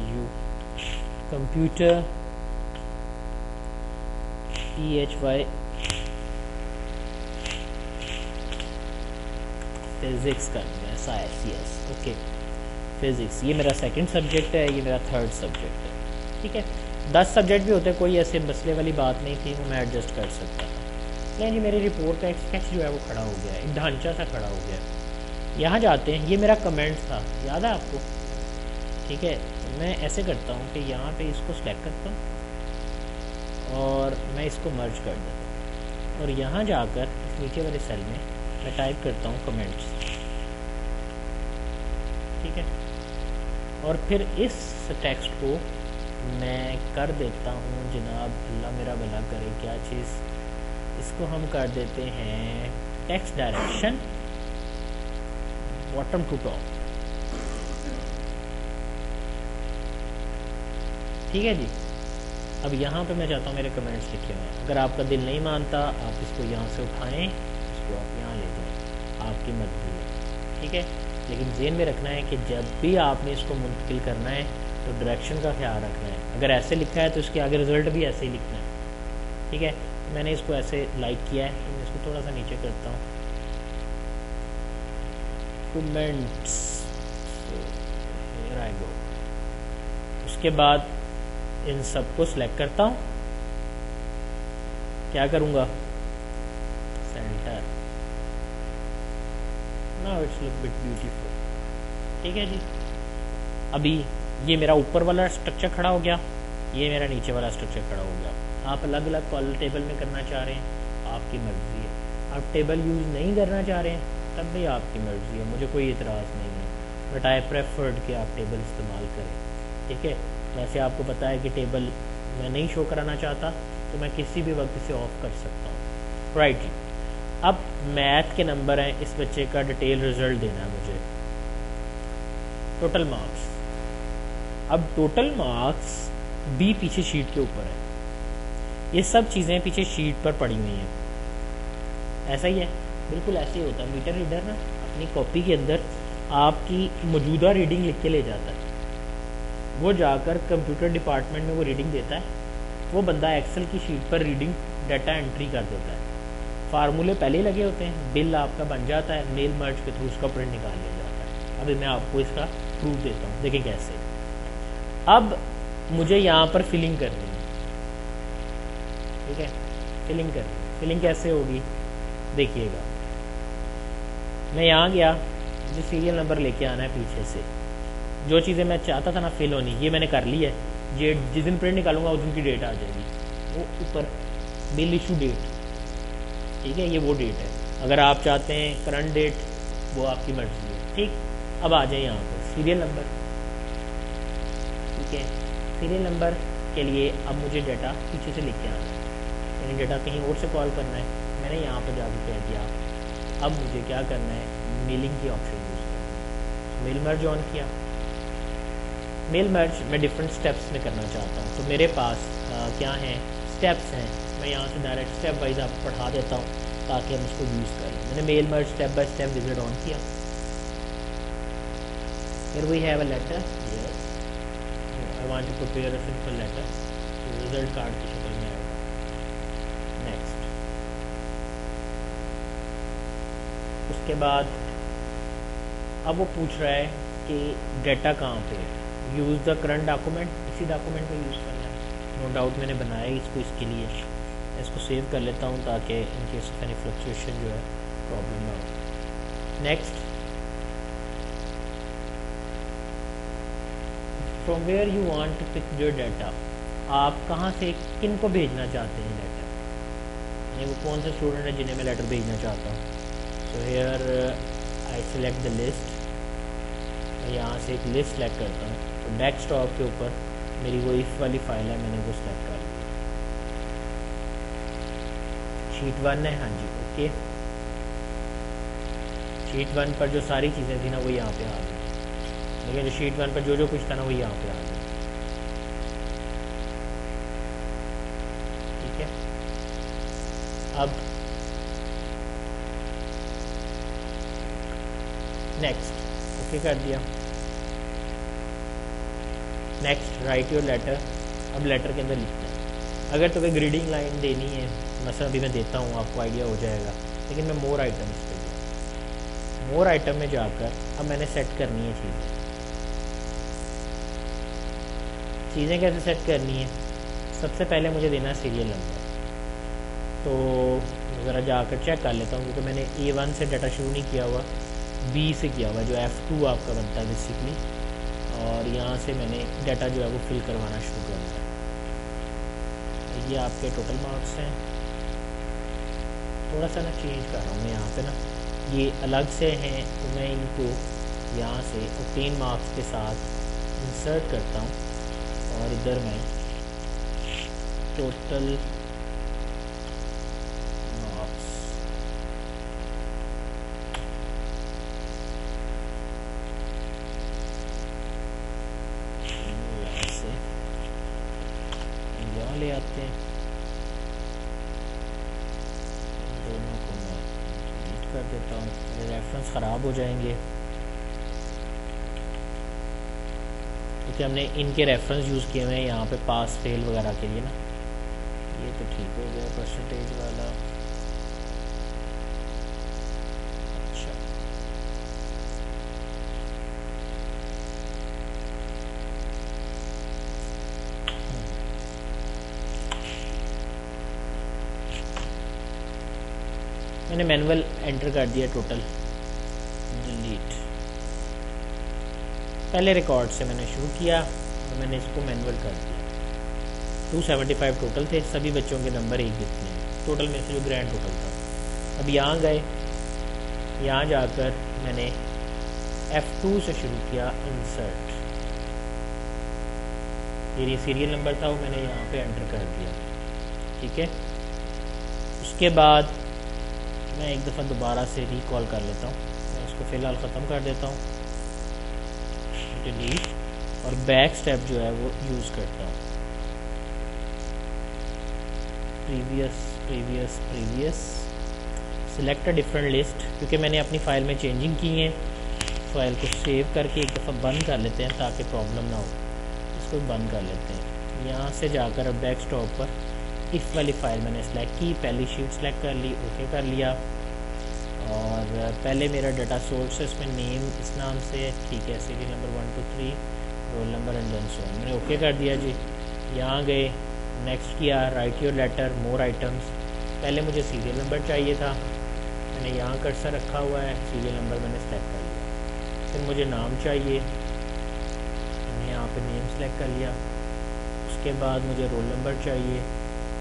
Speaker 1: you computer, PHY physics का SIS, ओके, फिजिक्स ये मेरा सेकंड सब्जेक्ट है, ये मेरा थर्ड सब्जेक्ट है। ठीक है, 10 सब्जेक्ट भी होते, कोई ऐसे मसले वाली बात नहीं थी, वो मैं एडजस्ट कर सकता था। लेकिन जी मेरी रिपोर्ट का एक स्केच जो है वो खड़ा हो गया है, एक ढांचा सा खड़ा हो गया। यहाँ जाते हैं, ये मेरा कमेंट था, याद है आपको? ठीक है, तो मैं ऐसे करता हूँ कि यहाँ पे इसको सेलेक्ट करता हूँ और मैं इसको मर्ज कर देता हूँ, और यहाँ जाकर इस नीचे वाले सेल में मैं टाइप करता हूँ कमेंट्स, ठीक है, और फिर इस टेक्स्ट को मैं कर देता हूँ, जनाब अल्लाह मेरा भला करे, क्या चीज़, इसको हम कर देते हैं text direction bottom to top. ठीक है जी, अब यहाँ पे मैं चाहता हूँ मेरे कमेंट्स लिखे हुए हैं। अगर आपका दिल नहीं मानता, आप इसको यहाँ से उठाएं, को आप यहाँ ले जाएं, आपकी मर्जी है, ठीक है। लेकिन ज़हन में रखना है कि जब भी आपने इसको मुंतकिल करना है तो डायरेक्शन का ख्याल रखना है। अगर ऐसे लिखा है तो इसके आगे रिज़ल्ट भी ऐसे ही लिखना है, ठीक है। मैंने इसको ऐसे लाइक किया है तो मैं इसको थोड़ा सा नीचे करता हूँ, कमेंट्स, हियर आई गो। उसके बाद इन सबको सिलेक्ट करता हूँ, क्या करूँगा, centre, now it's look bit beautiful, ठीक है जी। अभी ये मेरा ऊपर वाला स्ट्रक्चर खड़ा हो गया, ये मेरा नीचे वाला स्ट्रक्चर खड़ा हो गया। आप अलग अलग कॉलम टेबल में करना चाह रहे हैं, आपकी मर्जी है। आप टेबल यूज़ नहीं करना चाह रहे हैं तब भी आपकी मर्जी है, मुझे कोई इतराज़ नहीं है, बट आई प्रेफर्ड कि आप टेबल इस्तेमाल करें, ठीक है। वैसे आपको पता है कि टेबल मैं नहीं शो कराना चाहता तो मैं किसी भी वक्त इसे ऑफ कर सकता हूँ, राइट जी। अब मैथ के नंबर हैं, इस बच्चे का डिटेल रिजल्ट देना है मुझे, टोटल मार्क्स। अब टोटल मार्क्स भी पीछे शीट के ऊपर है, ये सब चीज़ें पीछे शीट पर पड़ी हुई हैं, ऐसा ही है, बिल्कुल ऐसे ही होता है। मीटर रीडर ना अपनी कॉपी के अंदर आपकी मौजूदा रीडिंग लिख के ले जाता है, वो जाकर कंप्यूटर डिपार्टमेंट में वो रीडिंग देता है, वो बंदा एक्सेल की शीट पर रीडिंग डाटा एंट्री कर देता है, फार्मूले पहले ही लगे होते हैं, बिल आपका बन जाता है, मेल मर्ज के थ्रू उसका प्रिंट निकाल लिया जाता है। अभी मैं आपको इसका प्रूफ देता हूँ, देखिए कैसे। अब मुझे यहाँ पर फिलिंग करनी है, ठीक है, फिलिंग करनी। फिलिंग कैसे होगी देखिएगा, मैं यहाँ गया, मुझे सीरियल नंबर लेके आना है पीछे से, जो चीज़ें मैं चाहता था ना फिल होनी, ये मैंने कर ली है। ये जिस दिन प्रिंट निकालूंगा उस दिन की डेट आ जाएगी, वो ऊपर बिल इशू डेट, ठीक है, ये वो डेट है। अगर आप चाहते हैं करंट डेट, वो आपकी मर्जी है, ठीक। अब आ जाए यहाँ पर सीरियल नंबर, ठीक है। सीरियल नंबर के लिए अब मुझे डाटा पीछे से लिख के आना है, मैंने डाटा कहीं और से कॉल करना है, मैंने यहाँ पर जाकर कह दिया। अब मुझे क्या करना है, मेलिंग की ऑप्शन यूज़ करना है, मेल मर्ज ऑन किया। मेल मर्ज मैं डिफरेंट स्टेप्स में करना चाहता हूँ, तो मेरे पास क्या हैं, स्टेप्स हैं। मैं यहाँ से डायरेक्ट स्टेप वाइज आपको पढ़ा देता हूँ ताकि हम इसको यूज़ करें। मैंने mail merge step by step visit on किया। Here we have a letter, yes, I want to prepare a simple letter, तो रिजल्ट कार्ड की शक्ल में आएगा। नेक्स्ट, उसके बाद अब वो पूछ रहा है कि डाटा कहाँ पे है, यूज़ द करंट डॉक्यूमेंट, इसी डॉक्यूमेंट में यूज़ करना है। नो डाउट मैंने बनाया इसको इसके लिए, इसको सेव कर लेता हूँ ताकि इनकेस ऑफ एनी फ्लक्चुएशन जो है प्रॉब्लम ना हो। Next, from where you want to pick your data, आप कहाँ से किन को भेजना चाहते हैं डाटा, ये वो कौन सा स्टूडेंट है जिन्हें मैं लेटर भेजना चाहता हूँ। So here I select the list, मैं यहाँ से एक लिस्ट सेलेक्ट करता हूँ, तो डेस्कटॉप के ऊपर मेरी वो इफ वाली फाइल है, मैंने वो सेलेक्ट कर ली, शीट 1 है, हाँ जी, ओके। शीट 1 पर जो सारी चीज़ें थी ना वो यहाँ पे आ गई, लेकिन जो शीट 1 पर जो कुछ था ना वो यहाँ पे आ गया, ठीक है। अब नेक्स्ट, ओके कर दिया। नेक्स्ट, राइट योर लेटर, अब लेटर के अंदर लिखना है। अगर तो कोई ग्रीडिंग लाइन देनी है, मसला अभी मैं देता हूँ, आपको आइडिया हो जाएगा, लेकिन मैं मोर आइटम इस पर गया। मोर आइटम में जाकर अब मैंने सेट करनी है चीज़ें कैसे सेट करनी है। सबसे पहले मुझे देना है सीरियल नंबर, तो ज़रा जाकर चेक कर लेता हूँ, क्योंकि मैंने A1 से डाटा शुरू नहीं किया हुआ, B से किया हुआ, जो F2 आपका बनता है बेसिकली, और यहाँ से मैंने डाटा जो है वो फिल करवाना शुरू कर दिया। ये आपके टोटल मार्क्स हैं, थोड़ा सा ना चेंज कर रहा हूँ मैं यहाँ पे ना, ये अलग से हैं, तो मैं इनको यहाँ से ऑब्टेन मार्क्स के साथ इंसर्ट करता हूँ, और इधर मैं टोटल मार्क्स यहाँ से यहाँ ले आते हैं, दोनों को मैं कर देता हूँ, मेरे रेफरेंस ख़राब हो जाएंगे क्योंकि हमने इनके रेफरेंस यूज़ किए हुए हैं यहाँ पे पास फेल वगैरह के लिए ना। ये तो ठीक हो गया परसेंटेज वाला। अच्छा, मैंने मैनुअल एंटर कर दिया टोटल, डिलीट। पहले रिकॉर्ड से मैंने शुरू किया और मैंने इसको मैनुअल कर दिया। 275 टोटल थे, सभी बच्चों के नंबर एक जितने हैं टोटल में से जो ग्रैंड टोटल था। अब यहाँ गए, यहाँ जाकर मैंने F2 से शुरू किया इंसर्ट। ये सीरियल नंबर था वो मैंने यहाँ पे एंटर कर दिया, ठीक है। उसके बाद मैं एक दफ़ा दोबारा से रिकॉल कर लेता हूँ, मैं इसको फ़िलहाल ख़त्म कर देता हूँ, डिलीट, और बैक स्टेप जो है वो यूज़ करता हूँ, previous select a different list, क्योंकि मैंने अपनी फ़ाइल में चेंजिंग की है। फाइल को सेव करके एक दफ़ा बंद कर लेते हैं ताकि प्रॉब्लम ना हो, इसको बंद कर लेते हैं। यहाँ से जाकर अब डेस्कटॉप पर इफ़ वाली फ़ाइल मैंने सेलेक्ट की, पहली शीट सेलेक्ट कर ली, ओके कर लिया, और पहले मेरा डाटा सोर्स है इसमें नेम इस नाम से, ठीक है, serial number 1 2 3, roll number and then so on, मैंने ओके कर दिया जी। यहाँ गए, नेक्स्ट किया, write your letter, more items. पहले मुझे सीरियल नंबर चाहिए था, मैंने यहाँ कर्सर रखा हुआ है, सीरियल नंबर मैंने सेलेक्ट कर लिया। फिर मुझे नाम चाहिए, मैंने यहाँ पे नेम सेलेक्ट कर लिया। उसके बाद मुझे रोल नंबर चाहिए,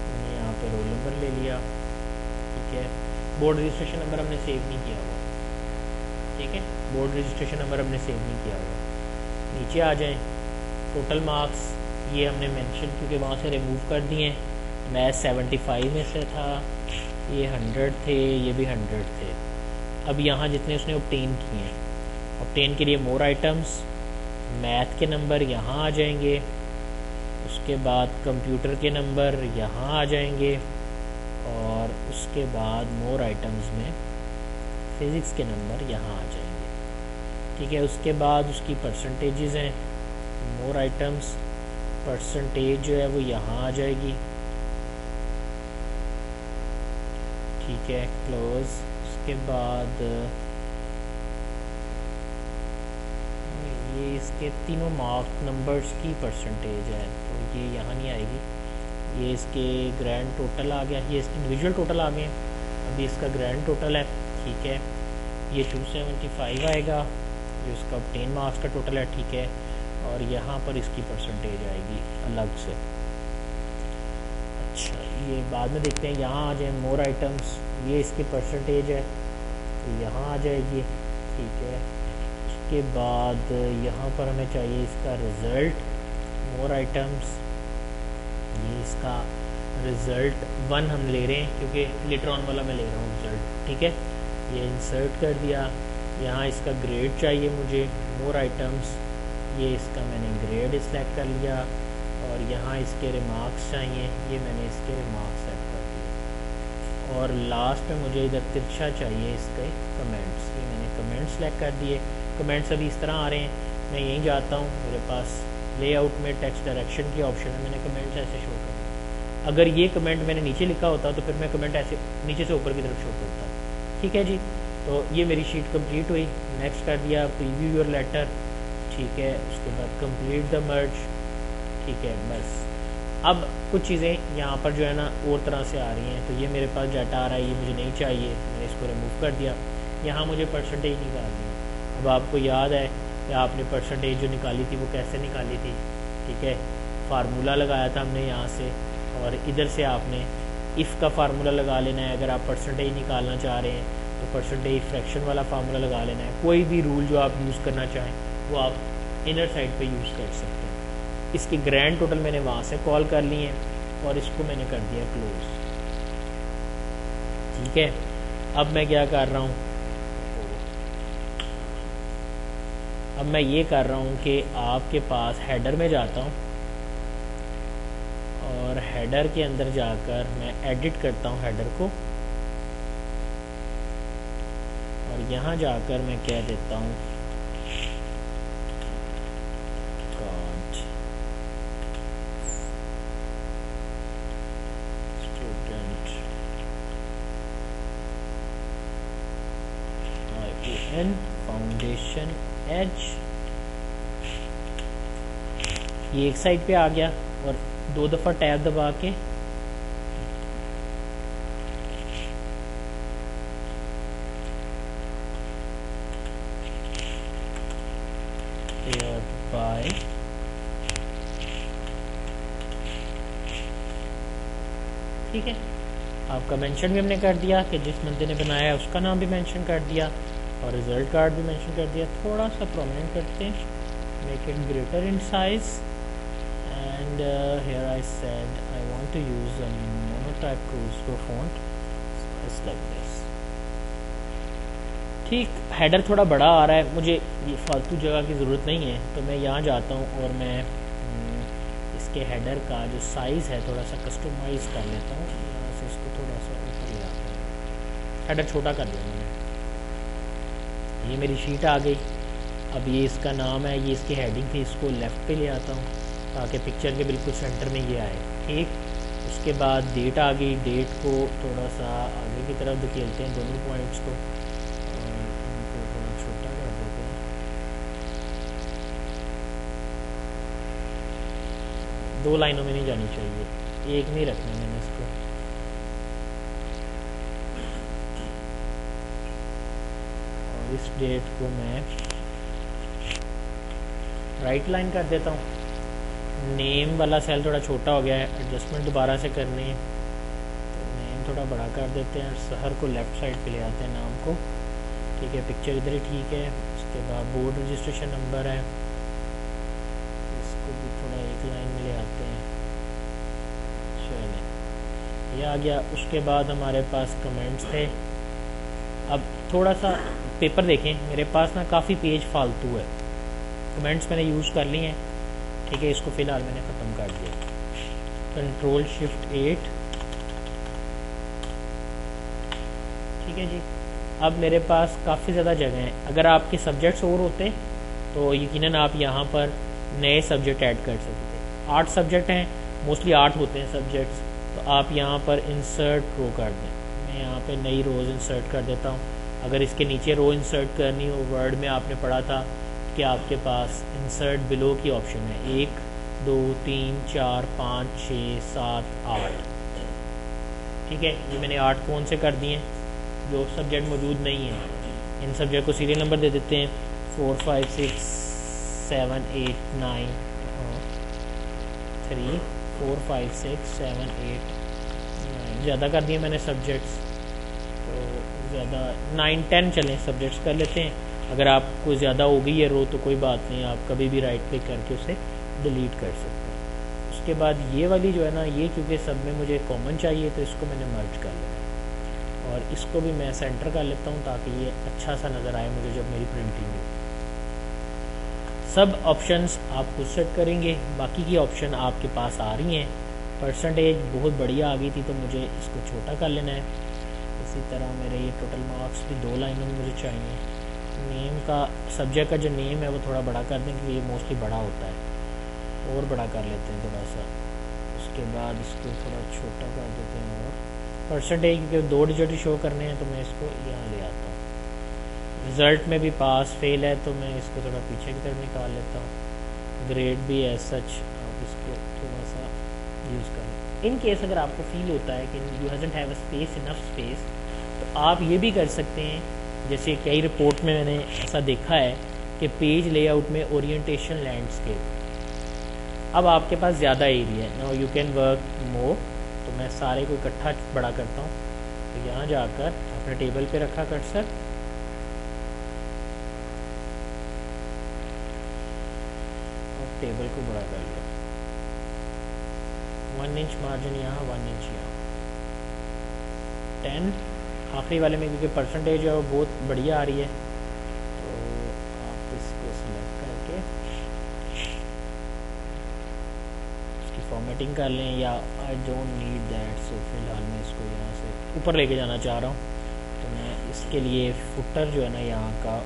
Speaker 1: मैंने यहाँ पे रोल नंबर ले लिया, ठीक है। बोर्ड रजिस्ट्रेशन नंबर हमने सेव नहीं किया हुआ, ठीक है, बोर्ड रजिस्ट्रेशन नंबर हमने सेव नहीं किया हुआ। नीचे आ जाएं, टोटल मार्क्स ये हमने मेंशन क्योंकि वहाँ से रिमूव कर दिए। मैं 75 में से था, ये 100 थे, ये भी 100 थे। अब यहाँ जितने उसने ऑब्टेन किए हैं, ऑब्टेन के लिए मोर आइटम्स, मैथ के नंबर यहाँ आ जाएंगे, उसके बाद कंप्यूटर के नंबर यहाँ आ जाएंगे, और उसके बाद मोर आइटम्स में फिज़िक्स के नंबर यहाँ आ जाएंगे, ठीक है। उसके बाद उसकी परसेंटेजेस हैं, मोर आइटम्स, परसेंटेज जो है वो यहाँ आ जाएगी, ठीक है, क्लोज। उसके बाद ये इसके तीनों मार्क नंबर्स की परसेंटेज है तो ये यहाँ नहीं आएगी। ये इसके ग्रैंड टोटल आ गया, ये इसके इंडिविजुअल टोटल आ गए, अभी इसका ग्रैंड टोटल है, ठीक है। ये 275 आएगा जो इसका ऑब्टेन मार्क्स का टोटल है, ठीक है, और यहाँ पर इसकी परसेंटेज आएगी अलग से। अच्छा, ये बाद में देखते हैं, यहाँ आ जाए मोर आइटम्स, ये इसकी परसेंटेज है तो यहाँ आ जाएगी, ठीक है। उसके बाद यहाँ पर हमें चाहिए इसका रिज़ल्ट, मोर आइटम्स, ये इसका रिज़ल्ट 1 हम ले रहे हैं क्योंकि लेटर ऑन वाला मैं ले रहा हूँ रिज़ल्ट, ठीक है। ये इंसर्ट कर दिया, यहाँ इसका ग्रेड चाहिए मुझे, मोर आइटम्स, ये इसका मैंने ग्रेड सेलेक्ट कर लिया, और यहाँ इसके रिमार्क्स चाहिए, ये मैंने इसके रिमार्क्स सेट कर दिए, और लास्ट में मुझे इधर तिरछा चाहिए इसके कमेंट्स, ये मैंने कमेंट्स सेलेक्ट कर दिए। कमेंट्स अभी इस तरह आ रहे हैं, मैं यहीं जाता हूँ, मेरे पास लेआउट में टेक्स्ट डायरेक्शन की ऑप्शन है, मैंने कमेंट्स ऐसे शो कर दिए। अगर ये कमेंट मैंने नीचे लिखा होता तो फिर मैं कमेंट ऐसे नीचे से ऊपर की तरफ शो करता, ठीक है जी। तो ये मेरी शीट कंप्लीट हुई, नेक्स्ट कर दिया, प्रीव्यू योर लेटर, ठीक है। उसके बाद कंप्लीट द मर्ज, ठीक है। बस अब कुछ चीज़ें यहाँ पर जो है ना और तरह से आ रही हैं, तो ये मेरे पास डाटा आ रहा है, ये मुझे नहीं चाहिए, मैंने इसको रिमूव कर दिया। यहाँ मुझे परसेंटेज निकालनी है। अब आपको याद है कि आपने परसेंटेज जो निकाली थी वो कैसे निकाली थी, ठीक है। फार्मूला लगाया था हमने यहाँ से, और इधर से आपने इफ़ का फार्मूला लगा लेना है। अगर आप परसेंटेज निकालना चाह रहे हैं तो परसेंटेज फ्रैक्शन वाला फार्मूला लगा लेना है। कोई भी रूल जो आप यूज़ करना चाहें वो आप इनर साइड पे यूज़ कर सकते हैं। इसकी ग्रैंड टोटल मैंने वहाँ से कॉल कर ली है और इसको मैंने कर दिया क्लोज, ठीक है। अब मैं क्या कर रहा हूँ, अब मैं ये कर रहा हूँ कि आपके पास हेडर में जाता हूँ और हेडर के अंदर जाकर मैं एडिट करता हूँ हेडर को। यहाँ जाकर मैं कह देता हूँ स्टूडेंट ION फाउंडेशन एज, ये एक साइड पे आ गया और 2 दफ़ा टैब दबा के बाय ठीक है। आपका मेंशन भी हमने कर दिया कि जिस बंदे ने बनाया है उसका नाम भी मेंशन कर दिया और रिजल्ट कार्ड भी मेंशन कर दिया। थोड़ा सा प्रोमिनेंट करते हैं, make it greater in size and here I said I want to use a Monotype Corsiva font like this. ठीक, हेडर थोड़ा बड़ा आ रहा है, मुझे ये फालतू जगह की ज़रूरत नहीं है, तो मैं यहाँ जाता हूँ और मैं इसके हेडर का जो साइज़ है थोड़ा सा कस्टमाइज़ कर लेता हूँ। यहाँ से इसको थोड़ा सा ऊपर ले आता हूँ, हेडर छोटा कर दिया मैंने। ये मेरी शीट आ गई। अब ये इसका नाम है, ये इसकी हेडिंग थी, इसको लेफ़्ट पे ले आता हूँ ताकि पिक्चर के बिल्कुल सेंटर में ये आए। ठीक, उसके बाद डेट आ गई, डेट को थोड़ा सा आगे की तरफ धकेलते हैं दोनों पॉइंट्स को, दो लाइनों में नहीं जानी चाहिए, एक नहीं रखना मैंने इसको। और इस डेट को मैं राइट लाइन कर देता हूँ। नेम वाला सेल थोड़ा छोटा हो गया है, एडजस्टमेंट दोबारा से करनी है तो नेम थोड़ा बड़ा कर देते हैं। शहर को लेफ़्ट साइड पे ले आते हैं, नाम को। ठीक है, पिक्चर इधर ही ठीक है। उसके बाद बोर्ड रजिस्ट्रेशन नंबर है, इसको भी थोड़ा एक लाइन में ले आते हैं। चलिए, ये आ गया। उसके बाद हमारे पास कमेंट्स थे। अब थोड़ा सा पेपर देखें, मेरे पास ना काफ़ी पेज फालतू है, कमेंट्स मैंने यूज़ कर लिए हैं। ठीक है, इसको फ़िलहाल मैंने ख़त्म कर दिया। Control shift 8। ठीक है जी, अब मेरे पास काफ़ी ज़्यादा जगह है। अगर आपके सब्जेक्ट्स और होते तो यकीनन आप यहाँ पर नए सब्जेक्ट ऐड कर सकते। 8 सब्जेक्ट हैं, मोस्टली 8 होते हैं सब्जेक्ट्स, तो आप यहाँ पर इंसर्ट रो कर दें। मैं यहाँ पे नई रोज़ इंसर्ट कर देता हूँ। अगर इसके नीचे रो इंसर्ट करनी हो, वर्ड में आपने पढ़ा था कि आपके पास इंसर्ट बिलो की ऑप्शन है, 1 2 3 4 5 6 7 8। ठीक है, ये मैंने 8 कौन से कर दिए जो सब्जेक्ट मौजूद नहीं है। इन सब्जेक्ट को सीरियल नंबर दे देते हैं 4 5 6 7 8 9 3 4 5 6 7 8 9। ज़्यादा कर दिए मैंने सब्जेक्ट्स, तो ज़्यादा 9 10 चलें सब्जेक्ट्स कर लेते हैं। अगर आपको ज़्यादा हो गई है रो तो कोई बात नहीं, आप कभी भी राइट क्लिक करके उसे डिलीट कर सकते हैं। उसके बाद ये वाली जो है ना, ये क्योंकि सब में मुझे कॉमन चाहिए तो इसको मैंने मर्ज कर लिया और इसको भी मैं सेंटर कर लेता हूँ ताकि ये अच्छा सा नज़र आए मुझे जब मेरी प्रिंटिंग हो। सब ऑप्शंस आप खुद सेट करेंगे, बाकी की ऑप्शन आपके पास आ रही हैं। परसेंटेज बहुत बढ़िया आ गई थी तो मुझे इसको छोटा कर लेना है। इसी तरह मेरे ये टोटल मार्क्स भी 2 लाइनों में मुझे चाहिए। नेम का, सब्जेक्ट का जो नेम है वो थोड़ा बड़ा कर दें क्योंकि ये मोस्टली बड़ा होता है, और बड़ा कर लेते हैं थोड़ा सा। उसके बाद इसको थोड़ा छोटा कर देते हैं और परसेंटेज क्योंकि 2 डिजिट शो करने हैं तो मैं इसको यहाँ ले आता हूँ। रिज़ल्ट में भी पास फेल है तो मैं इसको थोड़ा पीछे की तरफ निकाल लेता हूँ। ग्रेड भी एज सच आप इसको थोड़ा सा यूज़ करें। इन केस अगर आपको फील होता है कि you hasn't have a space, enough space, तो आप ये भी कर सकते हैं। जैसे कई रिपोर्ट में मैंने ऐसा देखा है कि पेज लेआउट में ओरिएंटेशन लैंडस्केप, अब आपके पास ज़्यादा एरिया है, now you can work more. तो मैं सारे को इकट्ठा बड़ा करता हूँ। तो यहाँ जाकर अपने टेबल पे रखा कर्सर, और टेबल को बड़ा कर लिया। 1 इंच मार्जिन यहाँ, 1 इंच यहाँ। 10 आखिरी वाले में क्योंकि परसेंटेज है वो बहुत बढ़िया आ रही है तो आप इसको सिलेक्ट करके इसकी फॉर्मेटिंग कर लें, या आई डोंट नीड दैट, सो फिलहाल मैं इसको यहाँ से ऊपर लेके जाना चाह रहा हूँ तो मैं इसके लिए फुटर जो है ना यहाँ का